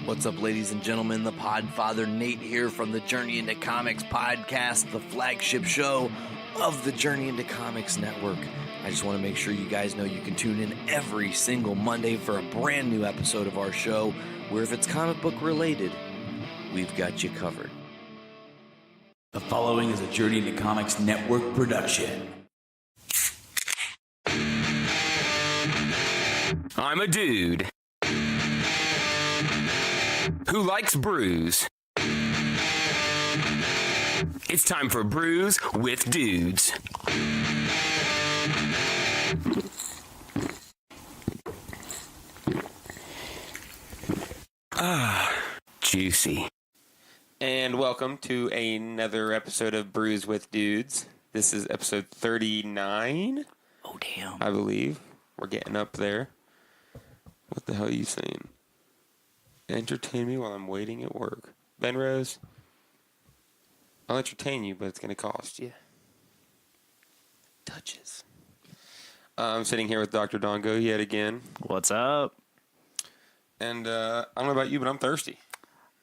What's up, ladies and gentlemen? The Podfather Nate here from the Journey into Comics podcast, the flagship show of the Journey into Comics Network. I just want to make sure you guys know you can tune in every single Monday for a brand new episode of our show, where if it's comic book related, we've got you covered. The following is a Journey into Comics Network production. I'm a dude who likes brews. It's time for Brews with Dudes. Juicy. And welcome to another episode of Brews with Dudes. This is episode 39. Oh, damn. I believe. We're getting up there. What the hell are you saying? Entertain me while I'm waiting at work. Ben Rose, I'll entertain you, but it's going to cost you. Touches. I'm sitting here with Dr. Dongo yet again. What's up? And I don't know about you, but I'm thirsty.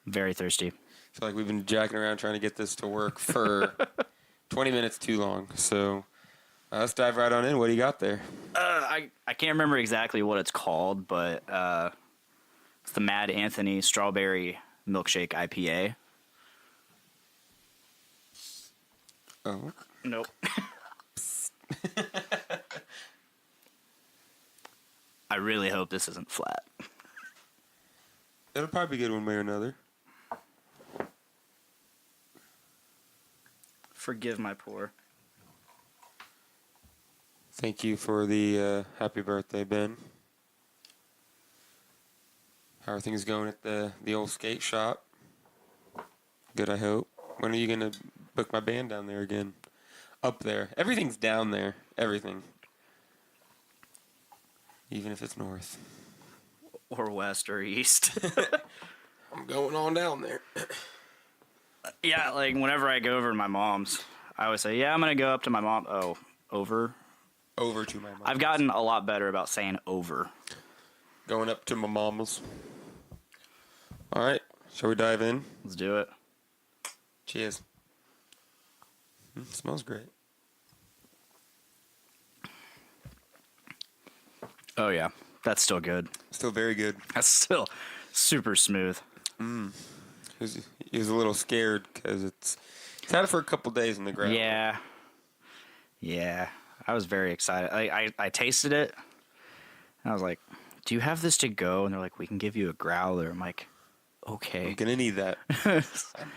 Very thirsty. I feel like we've been jacking around trying to get this to work for 20 minutes too long. So let's dive right on in. What do you got there? I can't remember exactly what it's called, but it's the Mad Anthony Strawberry Milkshake IPA. Oh. Nope. I really hope this isn't flat. It'll probably be good one way or another. Forgive my pour. Thank you for the happy birthday, Ben. How are things going at the old skate shop? Good, I hope. When are you going to book my band down there again? Up there. Everything's down there. Everything. Even if it's north. Or west or east. I'm going on down there. Yeah, like whenever I go over to my mom's, I always say, yeah, I'm going to go up to my mom. Oh, over? Over to my mom. I've gotten a lot better about saying over. Going up to my mama's. All right. Shall we dive in? Let's do it. Cheers. Smells great. Oh, yeah. That's still good. Still very good. That's still super smooth. He was a little scared because it's had it for a couple days in the ground. Yeah. I was very excited. I tasted it, and I was like, do you have this to go? And they're like, we can give you a growler. I'm like, okay. I'm going to need that. I'm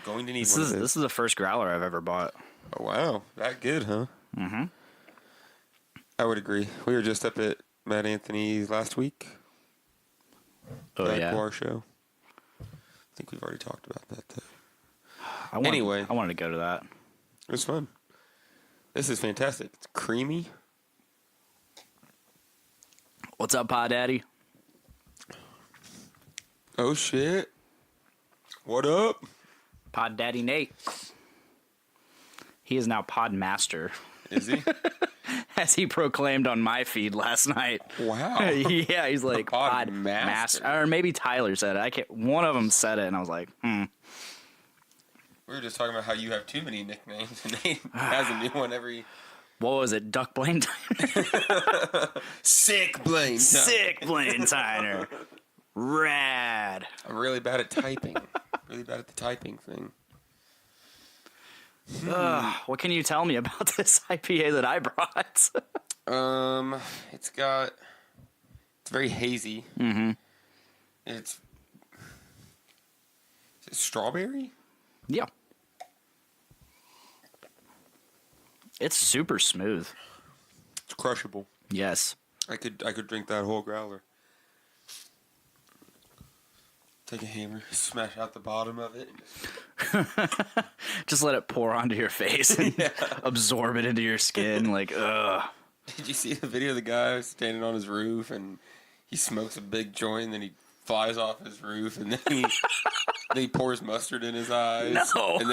going to need one of those. This is the first growler I've ever bought. Oh, wow. That good, huh? Mm-hmm. I would agree. We were just up at Matt Anthony's last week. Oh, That yeah. Bar show. I think we've already talked about that, though. Anyway. I wanted to go to that. It was fun. This is fantastic. It's creamy. What's up, Pod Daddy? Oh, shit. What up? Pod Daddy Nate. He is now Pod Master, Is he? as he proclaimed on my feed last night. Wow. Yeah, he's like Pod Master. Or maybe Tyler said it. One of them said it, and I was like, We were just talking about how you have too many nicknames, and Nate has a new one every... What was it? Duck Blaine Tyner? Sick Blaine. Sick Blaine Tyner. Rad. I'm really bad at typing. Really bad at the typing thing. What can you tell me about this IPA that I brought? It's very hazy. Mm-hmm. Is it strawberry? Yeah. It's super smooth. It's crushable. Yes. I could drink that whole growler. Take a hammer, smash out the bottom of it. Just let it pour onto your face and absorb it into your skin. Like, ugh. Did you see the video of the guy standing on his roof and he smokes a big joint and then he flies off his roof and then he pours mustard in his eyes. No. And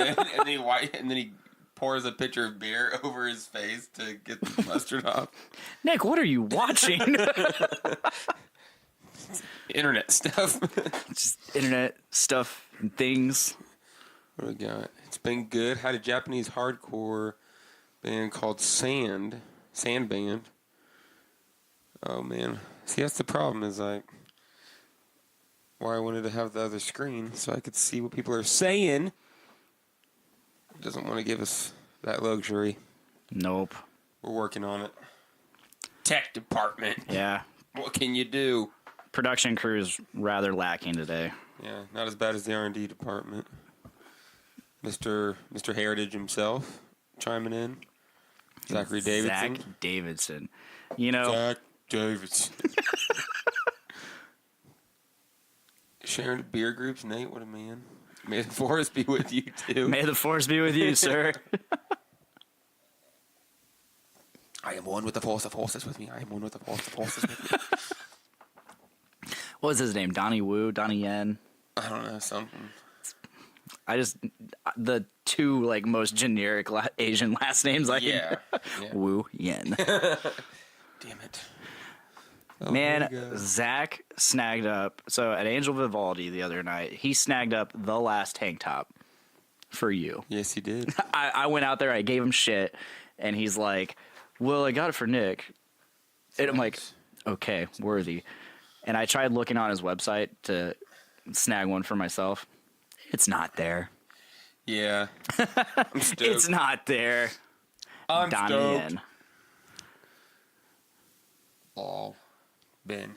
then he pours a pitcher of beer over his face to get the mustard off. Nick, what are you watching? Internet stuff. Just internet stuff and things. What do we got? It's been good. Had a Japanese hardcore band called Sand Band. Oh man, see that's the problem is like why I wanted to have the other screen so I could see what people are saying. It doesn't want to give us that luxury. Nope. We're working on it. Tech department. Yeah. What can you do? Production crew is rather lacking today. Yeah, not as bad as the R&D department. Mr. Heritage himself chiming in. Zachary Davidson. Zach Davidson. You know. Zach Davidson. Sharing beer groups, Nate, what a man. May the force be with you, too. May the force be with you, sir. I am one with the force is with me. I am one with the force is with me. What was his name? Donnie Wu? Donnie Yen? I don't know, something. The two, like, most generic Asian last names I Yeah. Wu Yen. Damn it. Oh, Man, Zach snagged up. So at Angel Vivaldi the other night, he snagged up the last tank top for you. Yes, he did. I went out there, I gave him shit, and he's like, well, I got it for Nick. And I'm like, okay, worthy. And I tried looking on his website to snag one for myself. It's not there. Yeah. I'm stoked. It's not there. I'm Donnie stoked. Yen. Oh, Ben,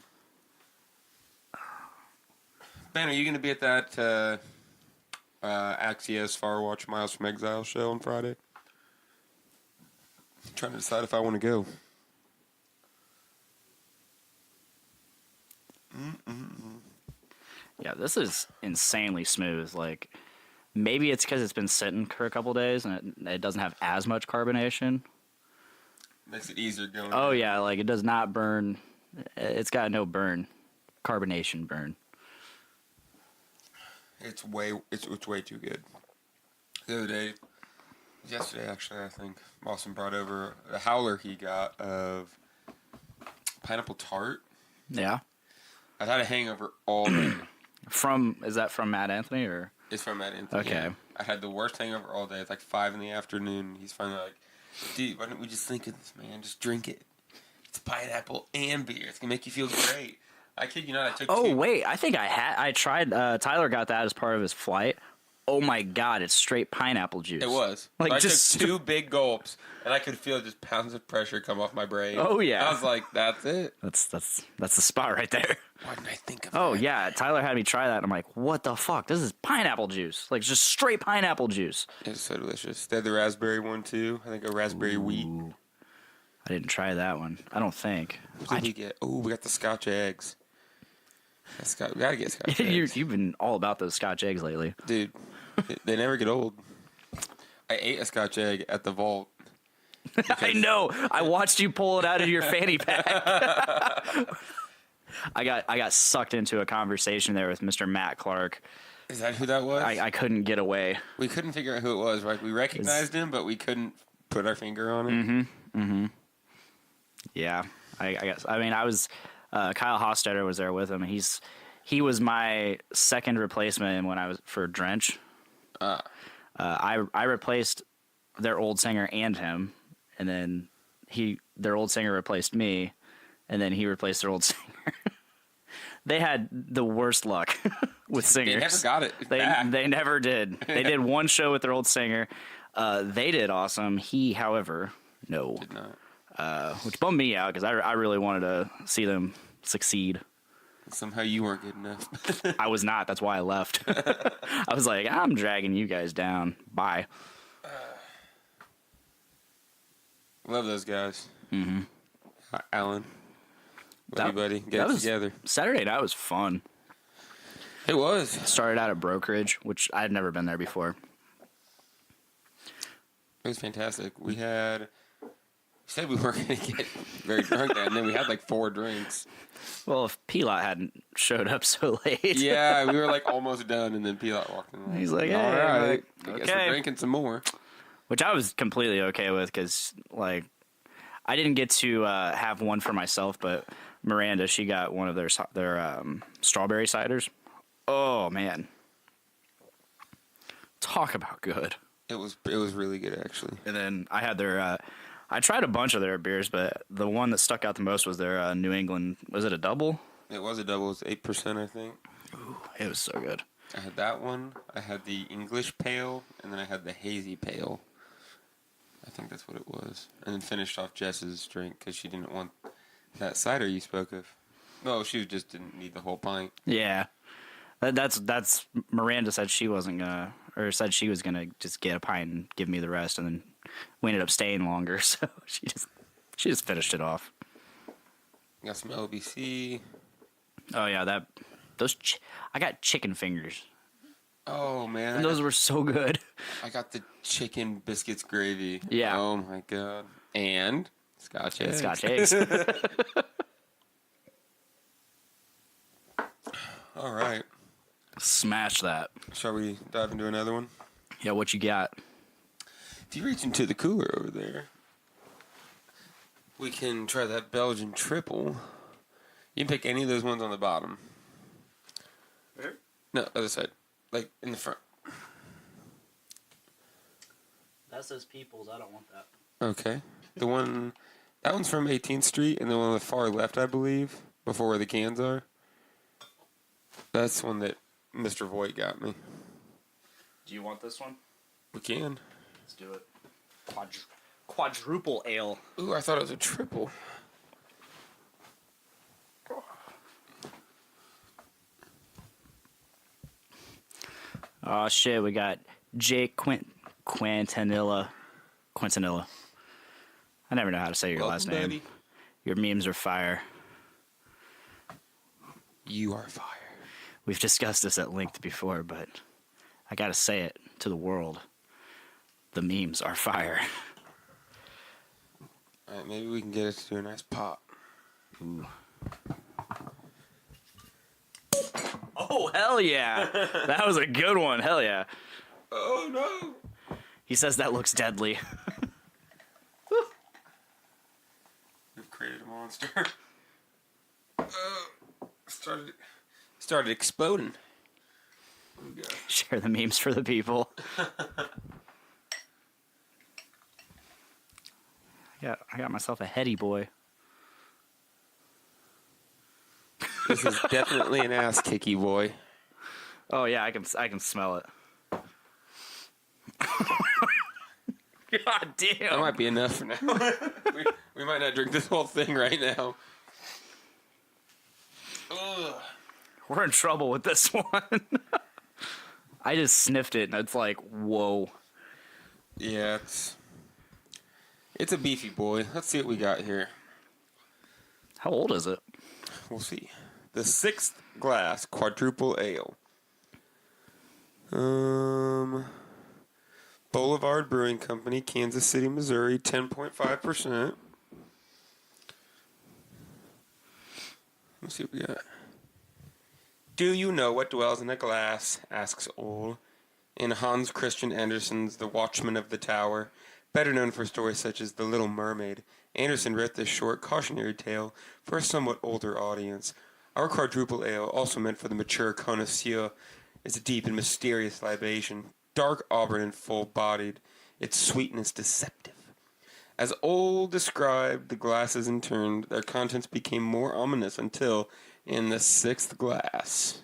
are you going to be at that Axios Firewatch Miles from Exile show on Friday? I'm trying to decide if I want to go. Yeah, this is insanely smooth. Like, maybe it's because it's been sitting for a couple days and it doesn't have as much carbonation. Makes it easier going. Oh, yeah, like, it does not burn. It's got no burn. Carbonation burn. It's way too good. The other day, yesterday actually, I think Austin brought over the howler he got of pineapple tart. Yeah. I've had a hangover all day. Is that from Matt Anthony or? It's from Matt Anthony. Okay. Yeah. I had the worst hangover all day. It's like 5 in the afternoon. He's finally like, dude, why don't we just think of this, man? Just drink it. It's pineapple and beer. It's gonna make you feel great. I kid you not. I took. Oh wait, I think I tried. Tyler got that as part of his flight. Oh my god, it's straight pineapple juice. It was. Like, I just took 2 big gulps, and I could feel just pounds of pressure come off my brain. Oh yeah. I was like, that's it. That's the spot right there. Why didn't I think of Oh that? yeah, Tyler had me try that, and I'm like, what the fuck? This is pineapple juice, like just straight pineapple juice. It's so delicious. They had the raspberry one too. I think a raspberry wheat. I didn't try that one. I don't think. What did we get? Oh, we got the Scotch eggs. We gotta get Scotch eggs. You've been all about those Scotch eggs lately. Dude, they never get old. I ate a Scotch egg at the vault. I know. I watched you pull it out of your fanny pack. I got sucked into a conversation there with Mr. Matt Clark. Is that who that was? I couldn't get away. We couldn't figure out who it was, right? We recognized him, but we couldn't put our finger on it. Yeah, I guess. I mean, I was Kyle Hostetter was there with him. He was my second replacement when I was for Drench. I replaced their old singer and him, and then their old singer replaced me, and then he replaced their old singer. They had the worst luck with singers. They never got it back. They never did. They did one show with their old singer. They did awesome. He, however, no. Did not. Which bummed me out because I really wanted to see them succeed. Somehow you weren't good enough. I was not. That's why I left. I was like, I'm dragging you guys down. Bye. Love those guys. Mm-hmm. Alan. Love you, buddy. Get it together. Saturday night was fun. It was. Started out at Brokerage, which I had never been there before. It was fantastic. We said we weren't going to get very drunk that, and then we had like 4 drinks. Well, if Pilot hadn't showed up so late. Yeah, we were like almost done, and then Pilot walked in. He's like, hey, all right, I guess okay. we're drinking some more. Which I was completely okay with because, like, I didn't get to have one for myself, but Miranda, she got one of their strawberry ciders. Oh man, talk about good. It was really good actually. And then I had their. I tried a bunch of their beers, but the one that stuck out the most was their New England. Was it a double? It was a double. It was 8%, I think. Ooh, it was so good. I had that one. I had the English Pale, and then I had the Hazy Pale. I think that's what it was. And then finished off Jess's drink because she didn't want that cider you spoke of. No, she just didn't need the whole pint. Yeah, that's Miranda said she wasn't gonna, or said she was gonna just get a pint and give me the rest, and then we ended up staying longer, so she just finished it off. Got some LBC. Oh yeah, I got chicken fingers. Oh man, And those were so good. I got the chicken biscuits gravy. Yeah. Oh my god. And Scotch eggs. Scotch eggs. All right. Smash that. Shall we dive into another one? Yeah, what you got? If you reach into the cooler over there, we can try that Belgian triple. You can pick any of those ones on the bottom. Where? No, other side. Like in the front. That says Peoples. I don't want that. Okay. That one's from 18th Street, and the one on the far left, I believe, before where the cans are. That's one that Mr. Voight got me. Do you want this one? We can. Let's do it. Quadruple ale. Ooh, I thought it was a triple. Oh shit, we got Jake Quintanilla. I never know how to say your last name. Buddy. Your memes are fire. You are fire. We've discussed this at length before, but I gotta say it to the world. The memes are fire. All right, maybe we can get it to do a nice pop. Ooh. Oh, hell yeah. That was a good one. Hell yeah. Oh, no. He says that looks deadly. We've created a monster. Started exploding. Oh, God. Share the memes for the people. I got myself a heady boy. This is definitely an ass kicky boy. Oh yeah, I can smell it. God damn. That might be enough for now. we might not drink this whole thing right now. Ugh. We're in trouble with this one. I just sniffed it and it's like, whoa. Yeah, it's a beefy boy. Let's see what we got here. How old is it? We'll see. The 6th glass quadruple ale. Boulevard Brewing Company, Kansas City, Missouri, 10.5%. Let's see what we got. Do you know what dwells in a glass? Asks Ole. In Hans Christian Andersen's The Watchman of the Tower, better known for stories such as The Little Mermaid, Andersen wrote this short cautionary tale for a somewhat older audience. Our quadruple ale, also meant for the mature connoisseur, is a deep and mysterious libation, dark auburn and full-bodied, its sweetness deceptive. As Ole described the glasses in turn, their contents became more ominous until, in the 6th glass.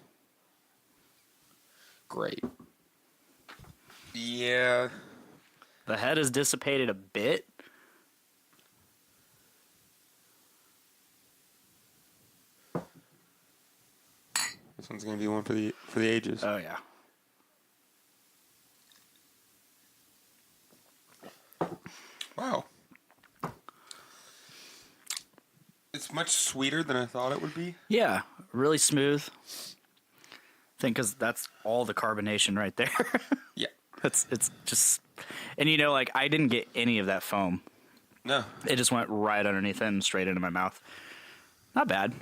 Great. Yeah. The head has dissipated a bit. This one's gonna be one for the ages. Oh yeah. Wow. It's much sweeter than I thought it would be. Yeah, really smooth. I think because that's all the carbonation right there. Yeah. It's just, and you know, like I didn't get any of that foam. No. It just went right underneath it and straight into my mouth. Not bad.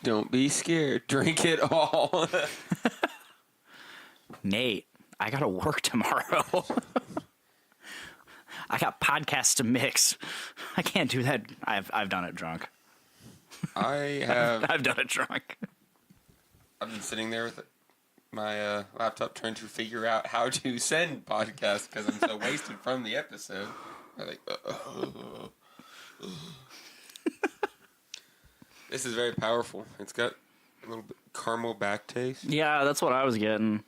Don't be scared. Drink it all. Nate, I gotta work tomorrow. I got podcasts to mix. I can't do that. I've done it drunk. I have. I've done it drunk. I've been sitting there with my laptop trying to figure out how to send podcasts because I'm so wasted from the episode. I'm like, This is very powerful. It's got a little bit caramel back taste. Yeah, that's what I was getting.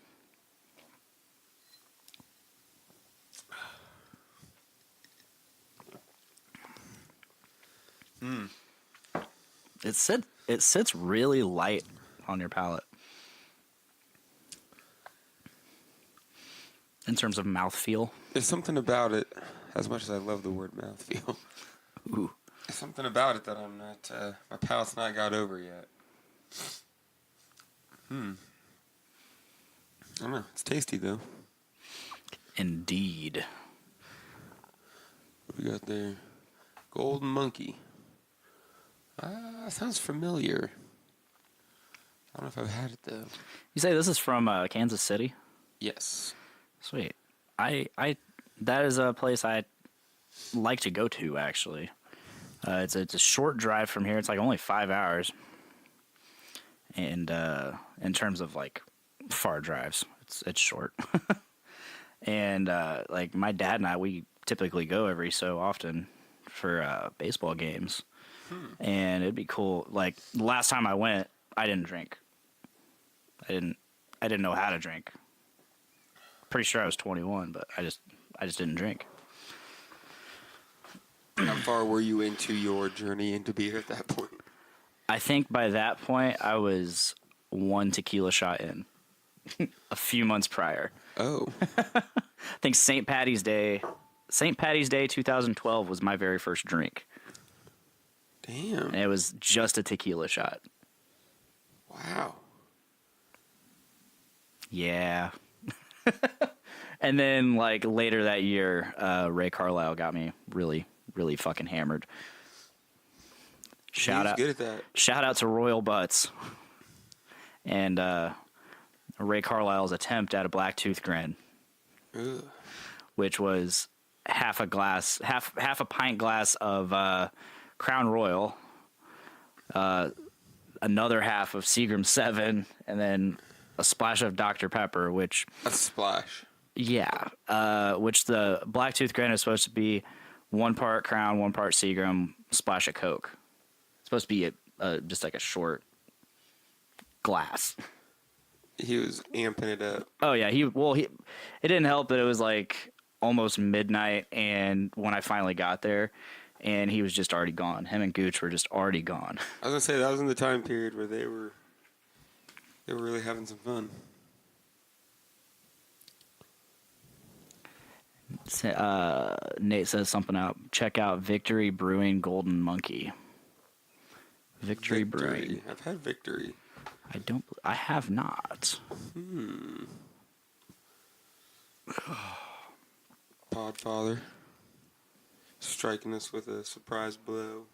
It sits really light on your palate. In terms of mouthfeel. There's something about it, as much as I love the word mouthfeel. Ooh. There's something about it that I'm not, my palate's not got over yet. I don't know. It's tasty, though. Indeed. What we got there? Golden Monkey. Sounds familiar. I don't know if I've had it, though. You say this is from Kansas City? Yes. Sweet. I that is a place I like to go to, actually. It's a short drive from here. It's like only 5 hours. And in terms of like far drives, it's short. And like my dad and I, we typically go every so often for baseball games. And it'd be cool. Like the last time I went, I didn't drink. I didn't know how to drink. Pretty sure I was 21, but I just didn't drink. How far were you into your journey into beer at that point? I think by that point I was 1 tequila shot in. A few months prior. Oh. I think St. Patty's Day 2012 was my very first drink. Damn. And it was just a tequila shot. Wow. Yeah. And then like later that year, Ray Carlisle got me really, really fucking hammered. Shout out. Good at that. Shout out to Royal Butts. And Ray Carlisle's attempt at a Blacktooth Grin. Ugh. Which was half a pint glass of Crown Royal, another half of Seagram 7, and then a splash of Dr. Pepper, which... A splash. Yeah, which the Blacktooth Grin is supposed to be 1 part Crown, 1 part Seagram, splash of Coke. It's supposed to be just like a short glass. He was amping it up. Oh, yeah, it didn't help that it was like almost midnight, and when I finally got there... And he was just already gone. Him and Gooch were just already gone. I was gonna say that was in the time period where they were really having some fun. Nate says something out. Check out Victory Brewing Golden Monkey. Victory Brewing. I've had Victory. I have not. Podfather. Striking us with a surprise blow.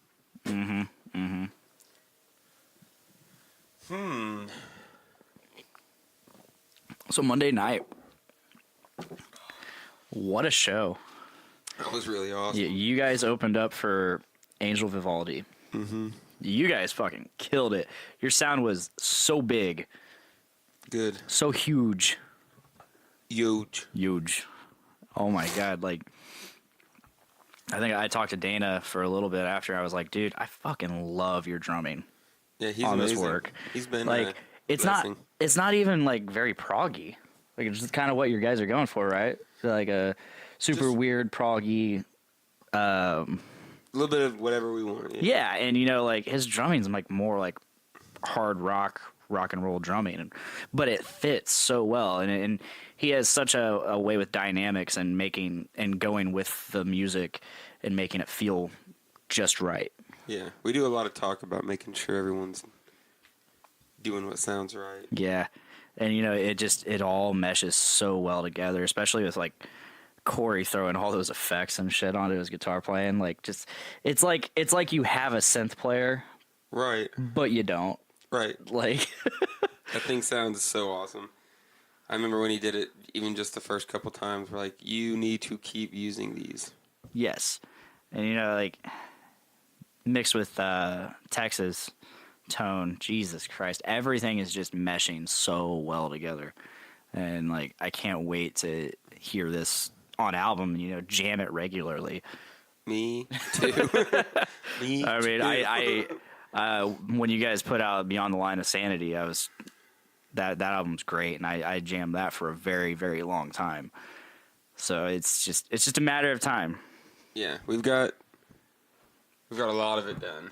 So Monday night. What a show. That was really awesome. You guys opened up for Angel Vivaldi. You guys fucking killed it. Your sound was so big. Good. So huge. Huge. Oh my God. Like, I think I talked to Dana for a little bit after. I was like, dude, I fucking love your drumming. Yeah, he's on amazing. This work. He's been like, it's not even like very proggy. Like, it's just kind of what you guys are going for, right? Like a super Just weird proggy. A little bit of whatever we want. Yeah, and you know, like his drumming's like more like hard rock and roll drumming, but it fits so well, and he has such a way with dynamics and making and going with the music and making it feel just right. Yeah, we do a lot of talk about making sure everyone's doing what sounds right. Yeah, and you know, it all meshes so well together, especially with like Corey throwing all those effects and shit onto his guitar playing. Like, just it's like you have a synth player, right? But you don't. Right. Like that thing sounds so awesome. I remember when he did it, even just the first couple times, we're like, you need to keep using these. Yes. And you know, like mixed with Texas tone. Jesus Christ, everything is just meshing so well together, and like I can't wait to hear this on album. You know, jam it regularly. Me too. Me I mean, too. I when you guys put out Beyond the Line of Sanity, I was that album's great, and I jammed that for a very, very long time. So it's just a matter of time. Yeah, we've got a lot of it done.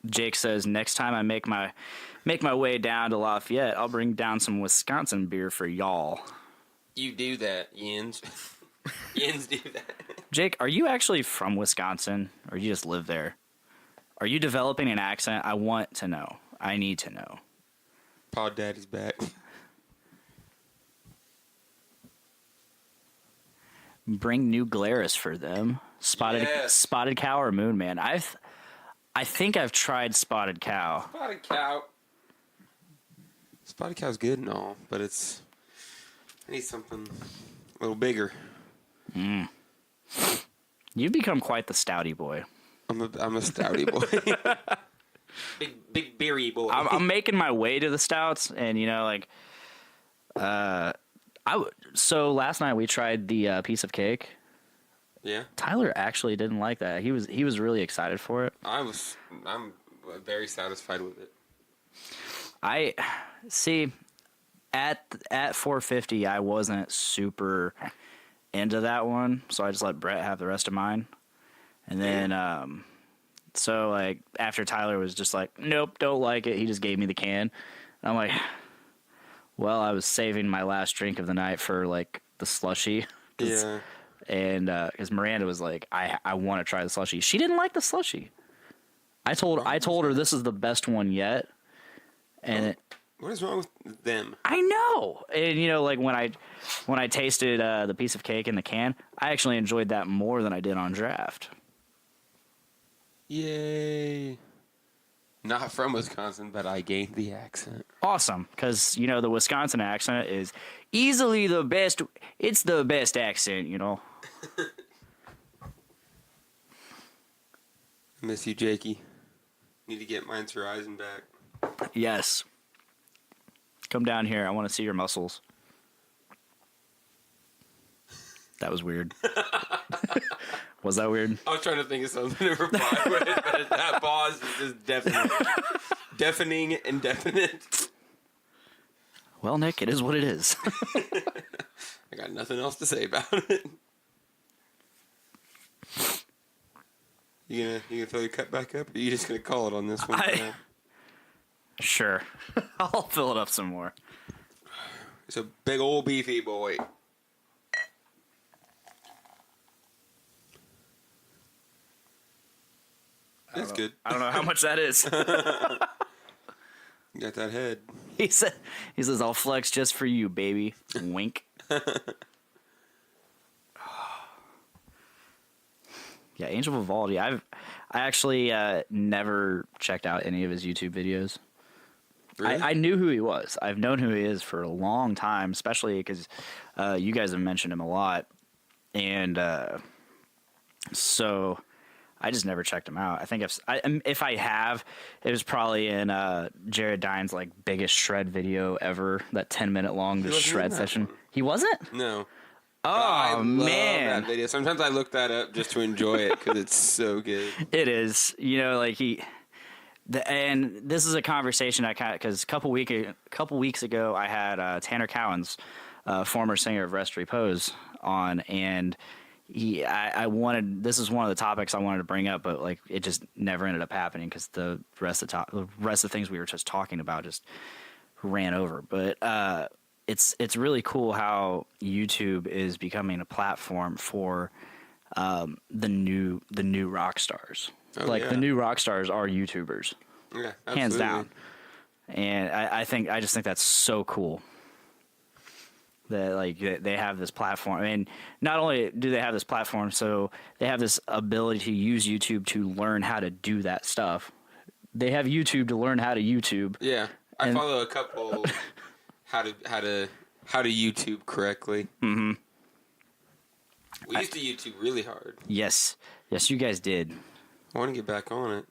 Jake says next time I make my way down to Lafayette, I'll bring down some Wisconsin beer for y'all. You do that, Yins. Yins do that. Jake, are you actually from Wisconsin, or you just live there? Are you developing an accent? I want to know. I need to know. Pod Daddy's back. Bring New Glarus for them. Spotted Cow or Moon Man? I think I've tried Spotted Cow. Spotted Cow. Spotted Cow's good and all, but I need something a little bigger. You've become quite the stouty boy. I'm a stouty boy. big beery boy. I'm making my way to the stouts, and you know, like, so last night we tried the piece of cake. Yeah. Tyler actually didn't like that. He was really excited for it. I'm very satisfied with it. I see at 450 I wasn't super into that one, so I just let Brett have the rest of mine. And then so like after Tyler was just like, nope, don't like it, he just gave me the can. And I'm like, well, I was saving my last drink of the night for like the slushie. Yeah. And because Miranda was like, I want to try the slushie. She didn't like the slushie. I told her this is the best one yet. And what is wrong with them? I know. And you know, like when I tasted the piece of cake in the can, I actually enjoyed that more than I did on draft. Yay. Not from Wisconsin, but I gained the accent. Awesome, because you know the Wisconsin accent is easily the best. It's the best accent, you know. Miss you, Jakey. Need to get Mines Horizon back. Yes. Come down here. I want to see your muscles. That was weird. Was that weird? I was trying to think of something to reply with, but that pause is just deafening and definite. Well, Nick, it is what it is. I got nothing else to say about it. You gonna throw your cut back up, or are you just gonna call it on this one? Sure. I'll fill it up some more. It's a big old beefy boy. That's good. I don't know how much that is. You got that head. He says, I'll flex just for you, baby. Wink. Yeah, Angel Vivaldi. I actually never checked out any of his YouTube videos. Really? I knew who he was. I've known who he is for a long time, especially because you guys have mentioned him a lot. And so I just never checked him out. I think if I have, it was probably in Jared Dine's like biggest shred video ever, that 10-minute long the shred session. One. He wasn't? No. Oh, man. Love that video. Sometimes I look that up just to enjoy it because it's so good. It is. You know, like and this is a conversation I kind of, because a couple weeks ago I had Tanner Cowens, former singer of Rest Repose, on, and I wanted, this is one of the topics I wanted to bring up, but like it just never ended up happening because the rest of things we were just talking about just ran over. But it's really cool how YouTube is becoming a platform for the new rock stars. The new rock stars are YouTubers. Yeah, absolutely. Hands down. And I just think that's so cool. That like they have this platform. I mean, not only do they have this platform, so they have this ability to use YouTube to learn how to do that stuff. They have YouTube to learn how to YouTube. Yeah, I follow a couple how to YouTube correctly. Mm-hmm. We used to YouTube really hard. Yes, you guys did. I want to get back on it.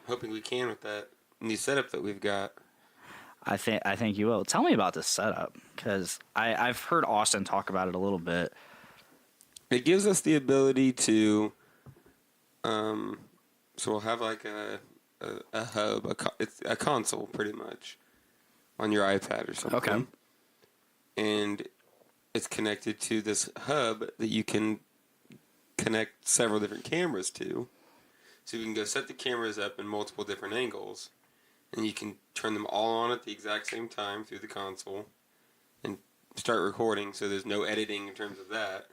Hoping we can with that new setup that we've got. I think you will. Tell me about this setup, because I've heard Austin talk about it a little bit. It gives us the ability to, so we'll have like a hub, it's a console pretty much on your iPad or something. Okay. And it's connected to this hub that you can connect several different cameras to. So you can go set the cameras up in multiple different angles, and you can turn them all on at the exact same time through the console and start recording, so there's no editing in terms of that,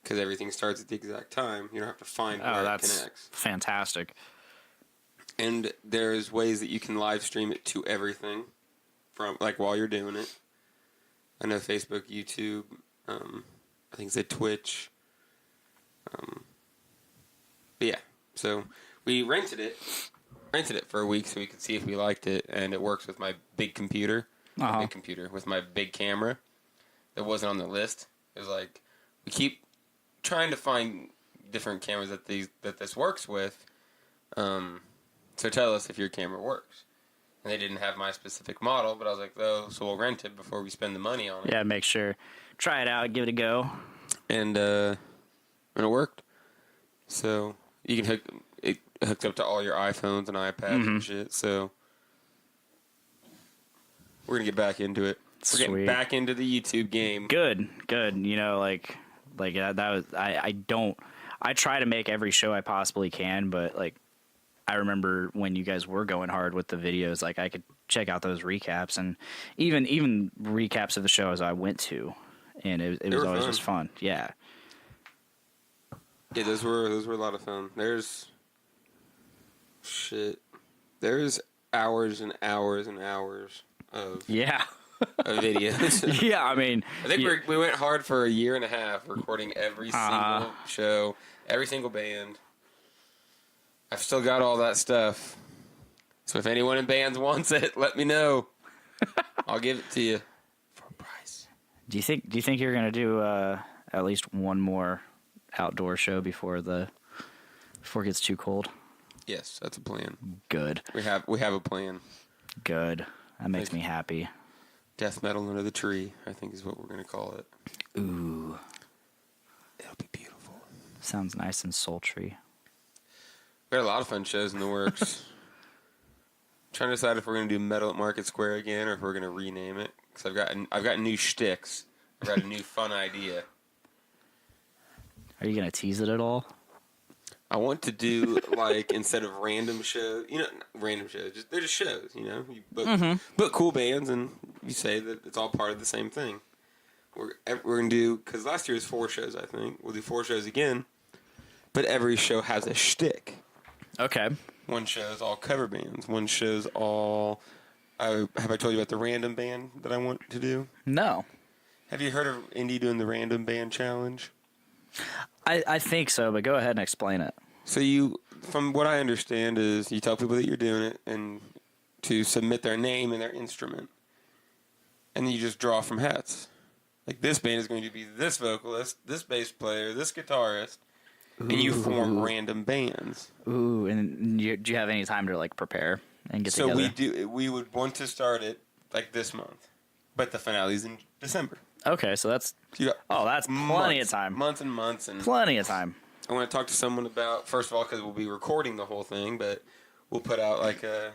because everything starts at the exact time. You don't have to find where it connects. That's fantastic. And there's ways that you can live stream it to everything from like while you're doing it. I know Facebook, YouTube, I think it's Twitch. But yeah, so we rented it for a week so we could see if we liked it, and it works with my big computer. With my big camera that wasn't on the list. It was like, we keep trying to find different cameras that this works with. So tell us if your camera works. And they didn't have my specific model, but I was like, so we'll rent it before we spend the money on it. Yeah, make sure. Try it out, give it a go. And it worked. So you can it hooks up to all your iPhones and iPads and shit. So we're gonna get back into it. Sweet. We're getting back into the YouTube game. Good. You know, like that was I try to make every show I possibly can, but like I remember when you guys were going hard with the videos, like I could check out those recaps and even recaps of the shows I went to, and it was always just fun. Yeah. Yeah, those were a lot of fun. There's hours and hours and hours of videos. Yeah, I mean, I think we went hard for a year and a half recording every single show, every single band. I've still got all that stuff. So if anyone in bands wants it, let me know. I'll give it to you for a price. Do you think you're gonna do at least one more outdoor show before it gets too cold? Yes, that's a plan. Good. We have a plan. Good. That makes me happy. Death metal under the tree, I think is what we're gonna call it. Ooh. It'll be beautiful. Sounds nice and sultry. We got a lot of fun shows in the works. Trying to decide if we're gonna do Metal at Market Square again or if we're gonna rename it. Because I've got new shticks. I've got a new fun idea. Are you gonna tease it at all? I want to do like instead of random shows, they're just shows. You book cool bands and you say that it's all part of the same thing. We're gonna do, because last year was 4 shows. I think we'll do 4 shows again, but every show has a shtick. Okay. One show's all cover bands. One show's all. Have I told you about the random band that I want to do? No. Have you heard of Indy doing the random band challenge? I think so, but go ahead and explain it. So from what I understand, is you tell people that you're doing it and to submit their name and their instrument, and then you just draw from hats. Like this band is going to be this vocalist, this bass player, this guitarist, and you form random bands. Ooh, and do you have any time to like prepare and get together? So we would want to start it like this month, but the finale's in December. Okay, so that's plenty of time. Months and months. And plenty of time. I want to talk to someone about, first of all, because we'll be recording the whole thing, but we'll put out like a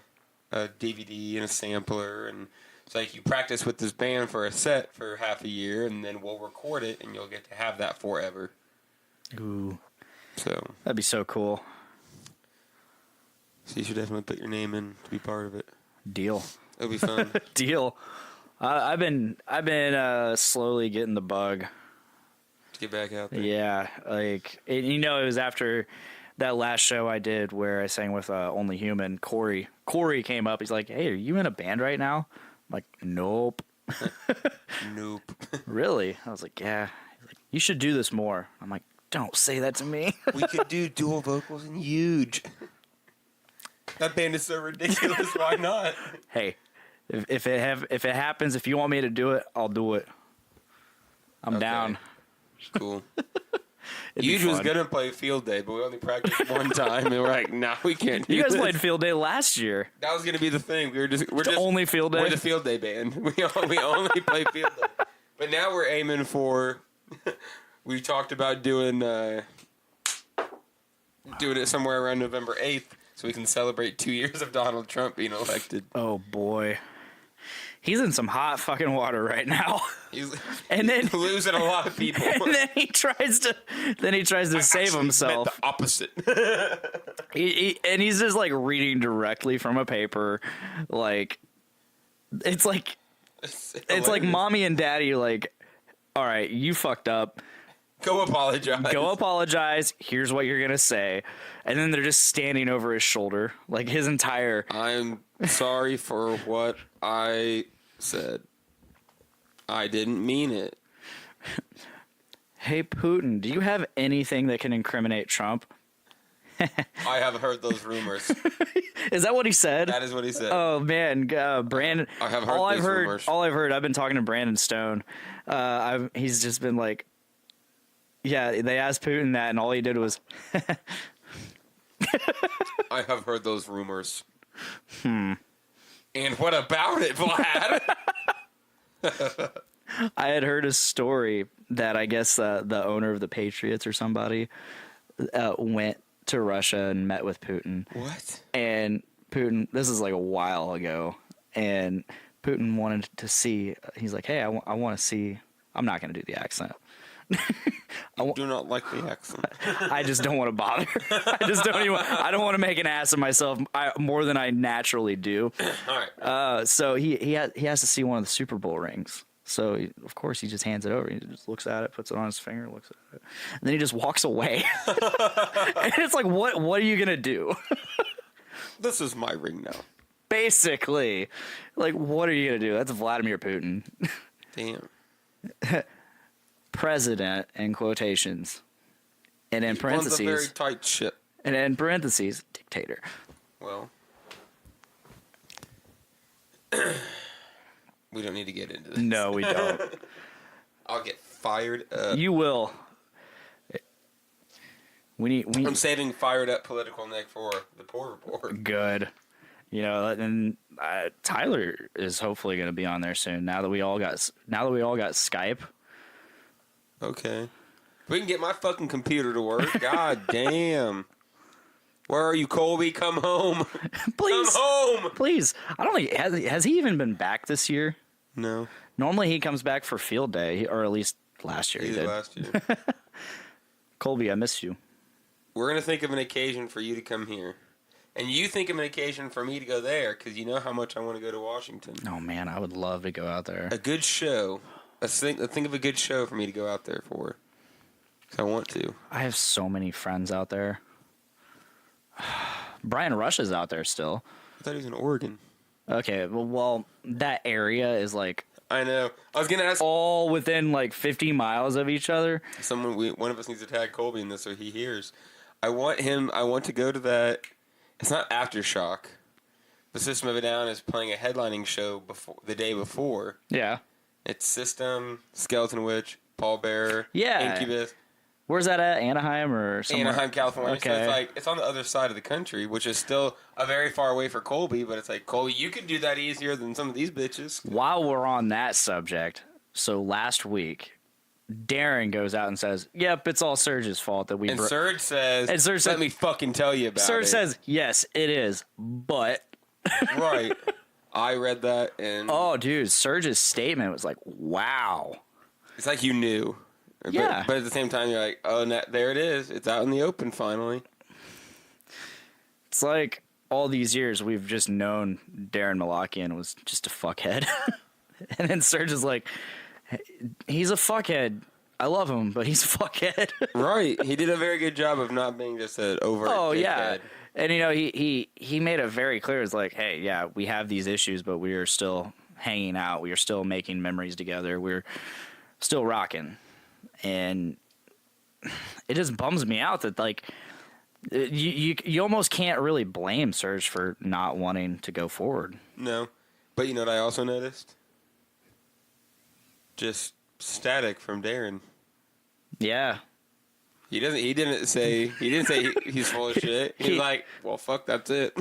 DVD and a sampler. And it's like you practice with this band for a set for half a year, and then we'll record it, and you'll get to have that forever. Ooh. So That'd be so cool. So you should definitely put your name in to be part of it. Deal. It'll be fun. Deal. I've been slowly getting the bug. To get back out there. Yeah, like it was after that last show I did where I sang with Only Human. Corey came up. He's like, "Hey, are you in a band right now?" I'm like, "Nope." Nope. Really? I was like, "Yeah." He's like, "You should do this more." I'm like, "Don't say that to me." We could do dual vocals and huge. That band is so ridiculous. Why not? Hey, if it happens, if you want me to do it, I'll do it. I'm down. Cool. Huge was gonna play field day, but we only practiced one time, and we're like, nah, we can't do You guys this. played field day last year. That was gonna be the thing. We're just Only field day? We're the field day band. We only play field day. But now we're aiming for. We talked about doing it somewhere around November 8th, so we can celebrate 2 years of Donald Trump being elected. Oh boy, he's in some hot fucking water right now. He's He's losing a lot of people. And then he tries to save himself. Meant the opposite. He's just like reading directly from a paper, like it's like mommy and daddy like, all right, you fucked up. Go apologize. Here's what you're gonna say, and then they're just standing over his shoulder, like his entire. I'm sorry for what I said. I didn't mean it. Hey Putin, do you have anything that can incriminate Trump? I have heard those rumors. Is that what he said? That is what he said. Oh man, Brandon. I have heard these rumors. All I've heard. I've been talking to Brandon Stone. He's just been like, yeah. They asked Putin that, and all he did was. I have heard those rumors. And what about it, Vlad? I had heard a story that I guess the owner of the Patriots or somebody went to Russia and met with Putin. What? And Putin, this is like a while ago, and Putin wanted to see, he's like, hey, I want to see, I'm not going to do the accent. I do not like the accent. I just don't want to bother. I don't want to make an ass of myself more than I naturally do. All right. So he has to see one of the Super Bowl rings. So, of course, he just hands it over. He just looks at it, puts it on his finger, looks at it. And then he just walks away. And it's like, what are you going to do? This is my ring now. Basically. Like, what are you going to do? That's Vladimir Putin. Damn. President, in quotations. And in parentheses. He runs a very tight ship. And in parentheses, dictator. Well. We don't need to get into this. No, we don't. I'll get fired up. You will. I'm saving fired up political Nick for the poor report. Good. You know, and Tyler is hopefully going to be on there soon. Now that we all got Skype. Okay. We can get my fucking computer to work. God damn. Where are you, Colby? Come home. Please. Come home. Please. I don't think has he even been back this year? No. Normally he comes back for field day, or at least last year he did. Last year. Colby, I miss you. We're going to think of an occasion for you to come here. And you think of an occasion for me to go there, because you know how much I want to go to Washington. Oh, man, I would love to go out there. A good show. Think of a good show for me to go out there for. Because I want to. I have so many friends out there. Brian Rush is out there still. I thought he was in Oregon. Okay, well, that area is like... I know. I was going to ask... all within like 50 miles of each other. One of us needs to tag Colby in this so he hears. I want to go to that... It's not Aftershock. The System of a Down is playing a headlining show the day before. Yeah. It's System, Skeleton Witch, Paul Bearer, Yeah. Incubus. Where's that at? Anaheim or somewhere? Anaheim, California. Okay. So it's on the other side of the country, which is still a very far away for Colby, but it's like, Colby, you could do that easier than some of these bitches. While we're on that subject, so last week, Darren goes out and says, yep, it's all Serge's fault that we... And Serge says, let me fucking tell you about it. Serge says, yes, it is, but... Right. I read that and... Oh, dude, Serge's statement was like, wow. It's like you knew. Yeah. But at the same time, you're like, oh, there it is. It's out in the open finally. It's like all these years we've just known Darren Malakian was just a fuckhead. And then Serge is like, he's a fuckhead. I love him, but he's a fuckhead. Right. He did a very good job of not being just an overt dickhead. And, you know, he made it very clear. It's like, hey, yeah, we have these issues, but we are still hanging out. We are still making memories together. We're still rocking. And it just bums me out that, like, you almost can't really blame Serge for not wanting to go forward. No. But you know what I also noticed? Just static from Darren. Yeah. He didn't say he's full of shit. He's like, well, fuck, that's it.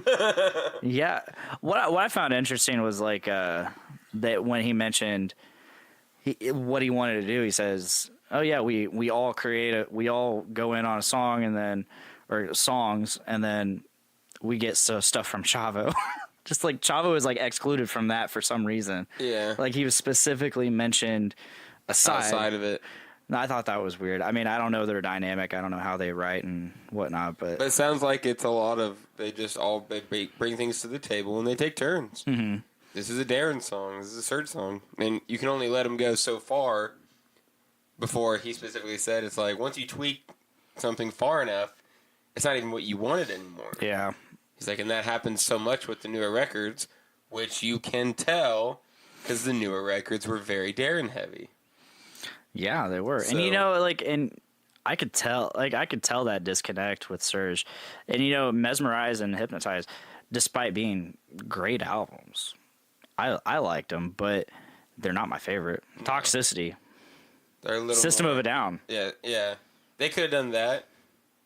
Yeah. What I found interesting was like that when he mentioned what he wanted to do, he says, "Oh yeah, we all go in on a song and then or songs and then we get stuff from Chavo." Just like Chavo is like excluded from that for some reason. Yeah. Like he was specifically mentioned Outside of it. No, I thought that was weird. I mean, I don't know their dynamic. I don't know how they write and whatnot, but it sounds like it's a lot of they bring things to the table and they take turns. Mm-hmm. This is a Darren song. This is a Serge song, and you can only let him go so far before he specifically said it's like once you tweak something far enough, it's not even what you wanted anymore. yeah. He's like, and that happens so much with the newer records, which you can tell because the newer records were very Darren heavy. Yeah, they were. So, and like I could tell that disconnect with Serge. And Mesmerize and Hypnotize, despite being great albums, I liked them, but they're not my favorite. Toxicity. They're a little System more, of a Down. Yeah. They could have done that,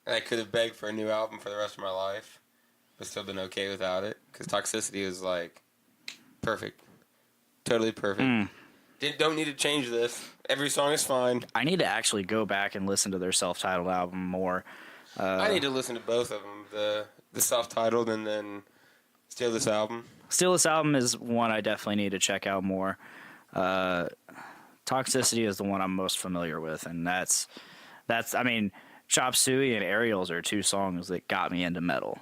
and I could have begged for a new album for the rest of my life, but still been okay without it, because Toxicity was, like, perfect. Totally perfect. Don't need to change this. Every song is fine. I need to actually go back and listen to their self-titled album more. I need to listen to both of them, the self-titled and then Steal This Album. Steal This Album is one I definitely need to check out more. Toxicity is the one I'm most familiar with, and that's I mean, Chop Suey and Aerials are two songs that got me into metal.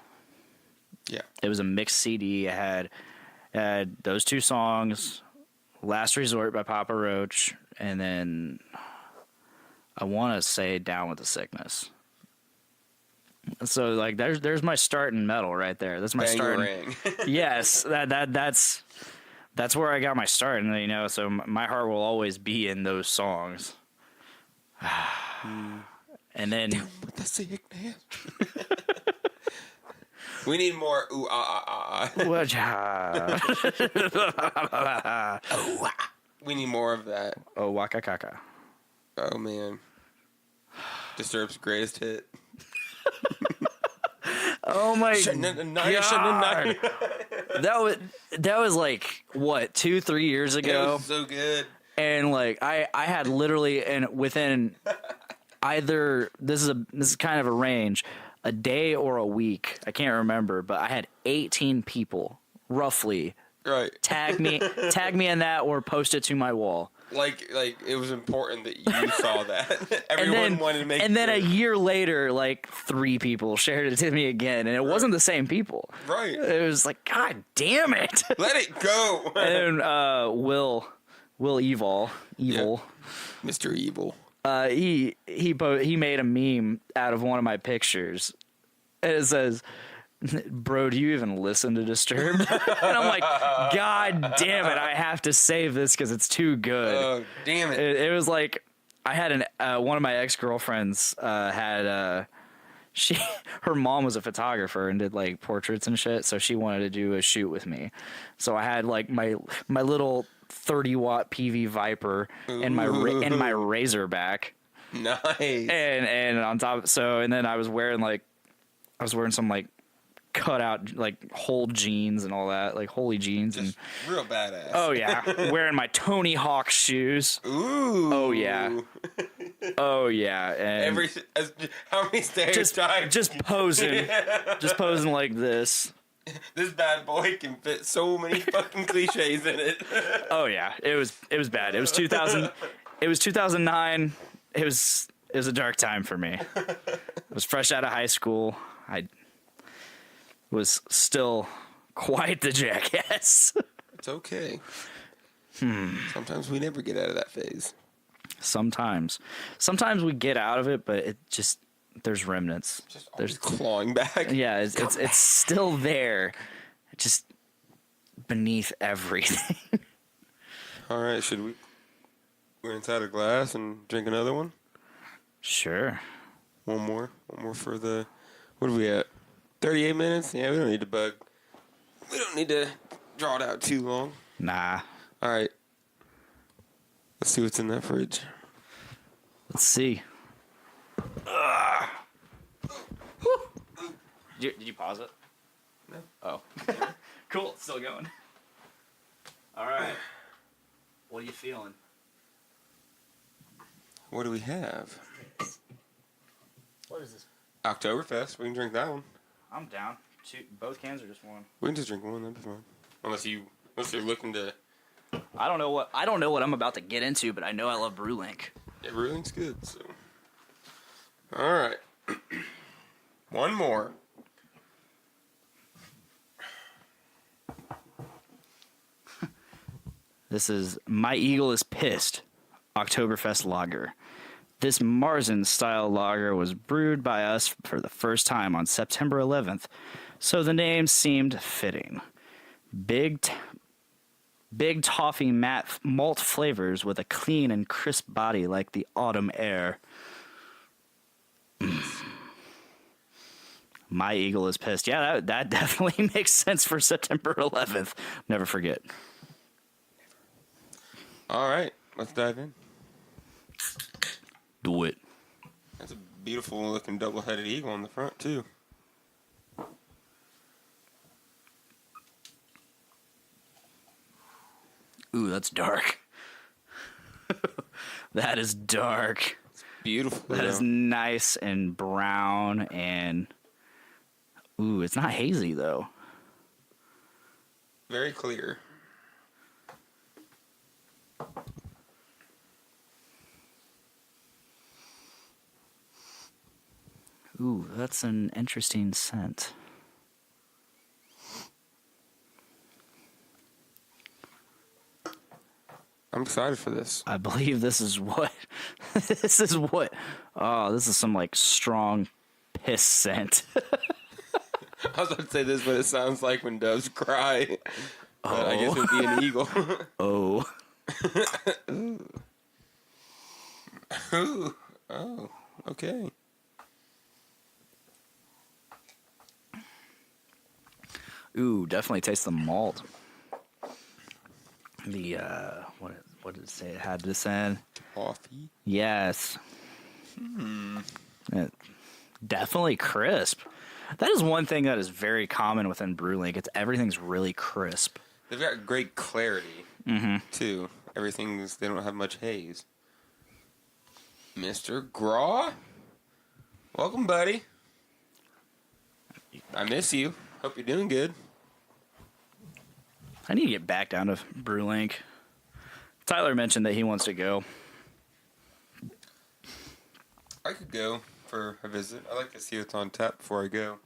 Yeah. It was a mixed CD. It had those two songs, Last Resort by Papa Roach, and then I want to say Down with the Sickness. So like there's my start in metal right there. That's my start. Yes, that's where I got my start, and so my heart will always be in those songs. And then Down with the Sickness. We need more ooh ah. We need more of that. Oh, Waka Kaka. Oh man. Disturbed's greatest hit. Oh my god. That was like what 2-3 years ago. It was so good. And like I had literally and within either this is kind of a range, a day or a week, I can't remember, but I had 18 people roughly tag me in that or post it to my wall. Like it was important that you saw that. Everyone wanted to make. And then a year later, like 3 people shared it to me again, and it wasn't the same people. Right. It was like, God damn it! Let it go. And Will Evil, yeah. Mr. Evil. He made a meme out of one of my pictures, and it says, "Bro, do you even listen to Disturbed?" And I'm like, God damn it, I have to save this because it's too good. Oh, damn it. It was like, I had one of my ex-girlfriends had, her mom was a photographer and did like portraits and shit, so she wanted to do a shoot with me. So I had like my little 30-watt PV Viper and my Razorback. Nice. And on top, and then I was wearing some like cut out like whole jeans and all that, like holy jeans. Just and real badass. Oh yeah. Wearing my Tony Hawk shoes. Ooh. Oh yeah. Oh yeah. And how many stereotypes? Just posing. Just posing like this. This bad boy can fit so many fucking cliches in it. Oh yeah. It was bad. It was 2000. It was 2009. It was a dark time for me. I was fresh out of high school. I was still quite the jackass. It's okay. Sometimes we never get out of that phase. Sometimes we get out of it, but it just there's remnants. There's clawing back. Yeah, it's still there, just beneath everything. All right, we're inside a glass and drink another one? Sure. One more for the, what are we at? 38 minutes? Yeah, we don't need to draw it out too long. Nah. All right. Let's see what's in that fridge. Let's see. Did you pause it? No. Oh. Cool. Still going. All right. What are you feeling? What do we have? What is this? Oktoberfest. We can drink that one. I'm down. Both cans or just one? We can just drink one. That'd be fine. Unless you're looking to. I don't know what I'm about to get into, but I know I love BrewLink. Yeah, brewing's good. So. All right. One more. This is My Eagle is Pissed, Oktoberfest Lager. This Marzen-style lager was brewed by us for the first time on September 11th, so the name seemed fitting. Big toffee matte malt flavors with a clean and crisp body like the autumn air. My Eagle is Pissed. Yeah, that definitely makes sense for September 11th. Never forget. All right. Let's dive in. Do it. That's a beautiful looking double-headed eagle on the front, too. Ooh, that's dark. That is dark. Beautiful. That is nice and brown and... Ooh, it's not hazy, though. Very clear. Ooh, that's an interesting scent. I'm excited for this. I believe this is what... Oh, this is some, like, strong piss scent. I was about to say this, but it sounds like when doves cry. But I guess it would be an eagle. Oh. Ooh. Oh, okay. Ooh, definitely taste the malt. The, what did it say it had this in? Toffee? Yes. Definitely crisp. That is one thing that is very common within BrewLink. Everything's really crisp. They've got great clarity, too. They don't have much haze. Mr. Graw? Welcome, buddy. I miss you. Hope you're doing good. I need to get back down to BrewLink. Tyler mentioned that he wants to go. I could go for a visit. I like to see what's on tap before I go.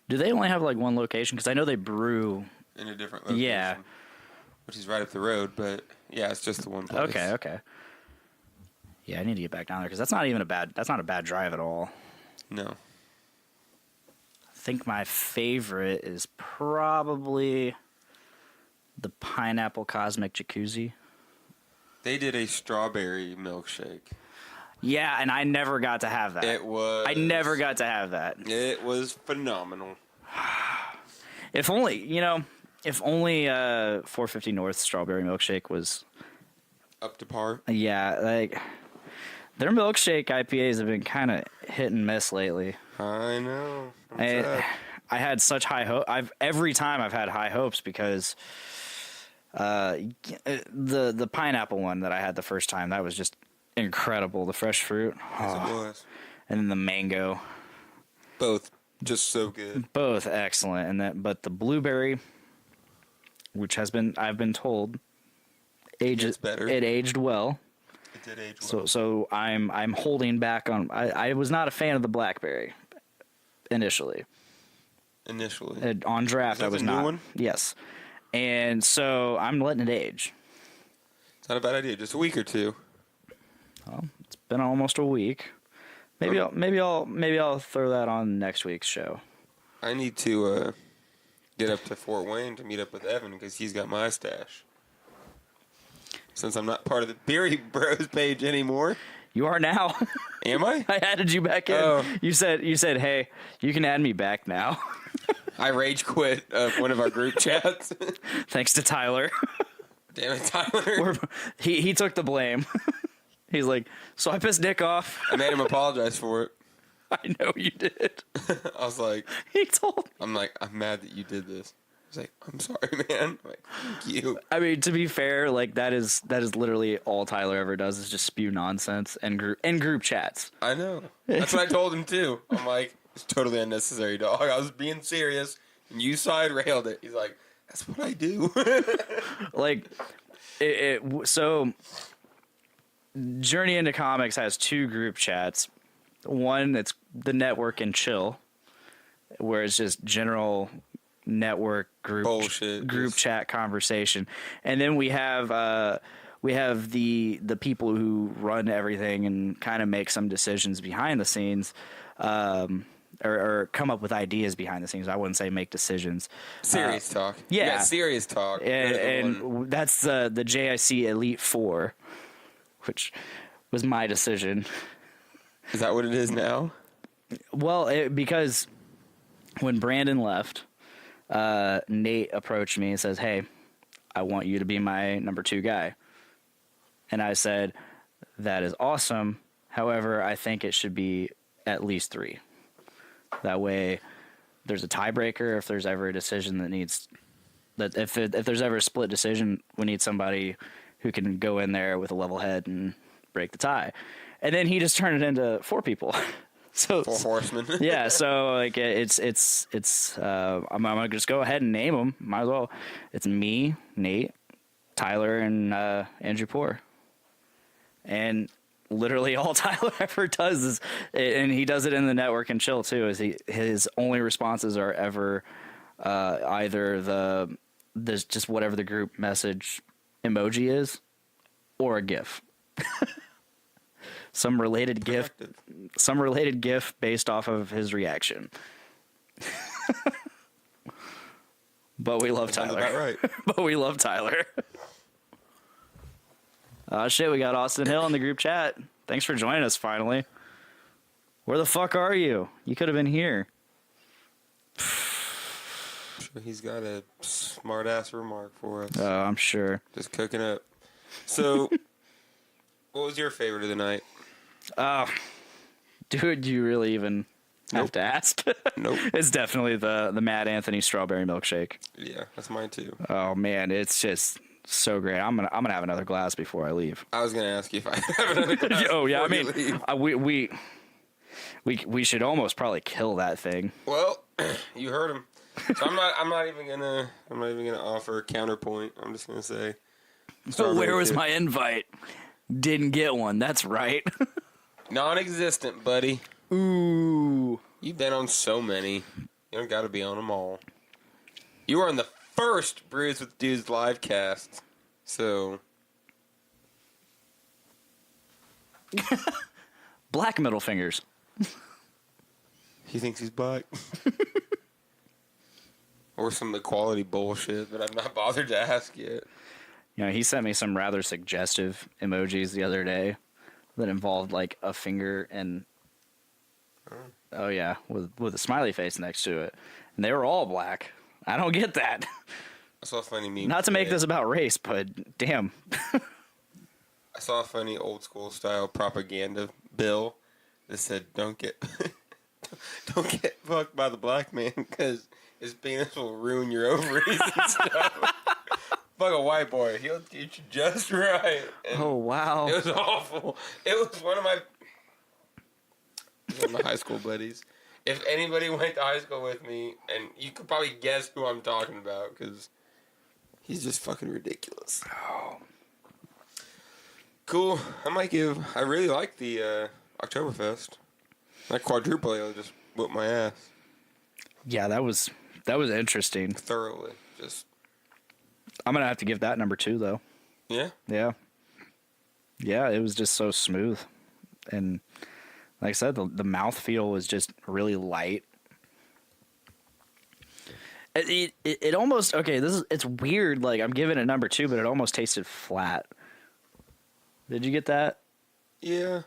Do they only have like one location? Because I know they brew In a different location. Yeah. Which is right up the road, but yeah, it's just the one place. Okay. Yeah, I need to get back down there because that's not a bad drive at all. No. I think my favorite is probably the Pineapple Cosmic Jacuzzi. They did a strawberry milkshake. Yeah, and I never got to have that. I never got to have that. It was phenomenal. If only 450 North strawberry milkshake was Up to par. Yeah, like their milkshake IPAs have been kind of hit and miss lately. I know. I had such high hope. Every time I've had high hopes because the pineapple one that I had the first time, that was just incredible. The fresh fruit. Yes, it was. And then the mango. Both just so good. Both excellent. But the blueberry, which I've been told It's better. It aged well. It did age well. So I'm holding back on. I was not a fan of the blackberry initially. On draft, I was the new not. one? Yes, and so I'm letting it age. It's not a bad idea. Just a week or two. Well, it's been almost a week. Maybe I'll throw that on next week's show. I need to get up to Fort Wayne to meet up with Evan because he's got my stash. Since I'm not part of the Beery Bros page anymore. You are now. Am I? I added you back in. Oh. You said, hey, you can add me back now. I rage quit one of our group chats. Thanks to Tyler. Damn it, Tyler. He took the blame. He's like, so I pissed Nick off. I made him apologize for it. I know you did. I was like, I'm mad that you did this. He's like, I'm sorry, man. I'm like, thank you. I mean, to be fair, like that is literally all Tyler ever does is just spew nonsense and group chats. I know. That's what I told him too. I'm like, it's totally unnecessary, dog. I was being serious, and you side railed it. He's like, that's what I do. Like, so Journey into Comics has 2 group chats. One that's the network and chill, where it's just general network group chat conversation, and then we have the people who run everything and kind of make some decisions behind the scenes, or come up with ideas behind the scenes. I wouldn't say make decisions. Serious talk. Yeah, serious talk. And that's the JIC Elite Four, which was my decision. Is that what it is now? Well, because when Brandon left, Nate approached me and says, "Hey, I want you to be my number 2 guy." And I said, "That is awesome. However, I think it should be at least 3. That way there's a tiebreaker if there's ever a decision if there's ever a split decision, we need somebody who can go in there with a level head and break the tie." And then he just turned it into 4 people. So 4 horsemen. Yeah, so like it's I'm gonna just go ahead and name them. Might as well. It's me, Nate, Tyler, and Andrew Poor. And literally all Tyler ever does is, and he does it in the network and chill too, is his only responses are ever either there's just whatever the group message emoji is, or a GIF. Some related GIF based off of his reaction. But we love Tyler. About right. But we love Tyler. Oh shit, we got Austin Hill in the group chat. Thanks for joining us finally. Where the fuck are you? You could have been here. Sure, he's got a smart ass remark for us. Oh, I'm sure. Just cooking up. So, what was your favorite of the night? Dude, do you really even have to ask? Nope. It's definitely the Mad Anthony strawberry milkshake. Yeah, that's mine too. Oh man, it's just so great. I'm gonna have another glass before I leave. I was gonna ask you if I have another glass. Oh yeah, I leave. mean, we should almost probably kill that thing. Well, you heard him. So I'm not even gonna offer a counterpoint. I'm just gonna say. So where was my invite? Didn't get one. That's right. Non-existent, buddy. Ooh. You've been on so many. You don't got to be on them all. You were on the first Brews with Dudes live cast. So. Black middle fingers. He thinks he's black. Or some equality bullshit that I've not bothered to ask yet. You know, he sent me some rather suggestive emojis the other day that involved like a finger and oh yeah, with a smiley face next to it, and they were all black. I don't get that. I saw a funny meme. Not to make this about race, but damn. I saw a funny old school style propaganda bill that said, "Don't get fucked by the black man because his penis will ruin your ovaries and stuff." Fuck a white boy. He'll teach you just right. And oh, wow. it was awful. It was one of my high school buddies. If anybody went to high school with me, and you could probably guess who I'm talking about, because he's just fucking ridiculous. Oh. Cool. I really like the Oktoberfest. That quadruple ale just whooped my ass. Yeah, that was interesting. Thoroughly. I'm going to have to give that number 2, though. Yeah? Yeah. Yeah, it was just so smooth. And like I said, the mouthfeel was just really light. It almost, okay, it's weird. Like, I'm giving it number 2, but it almost tasted flat. Did you get that? Yeah.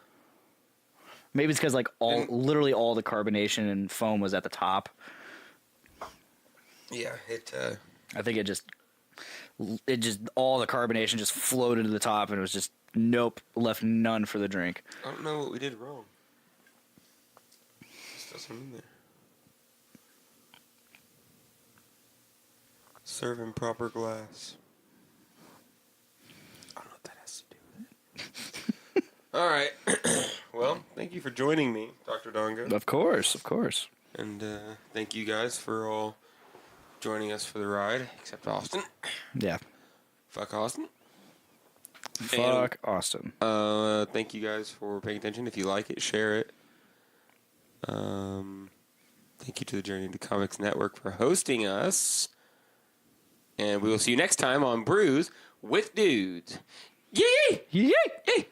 Maybe it's because, like, literally all the carbonation and foam was at the top. Yeah, I think it just all the carbonation just floated to the top, and it was just left none for the drink. I don't know what we did wrong. Put some in there. Serve in proper glass. I don't know what that has to do with it. All right. Well, thank you for joining me, Dr. Dongo. Of course, of course. And thank you guys for all joining us for the ride, except Austin. Yeah. Fuck Austin. Fuck Austin. Thank you guys for paying attention. If you like it, share it. Thank you to the Journey into Comics Network for hosting us. And we will see you next time on Brews with Dudes. Yay! Yay! Yay!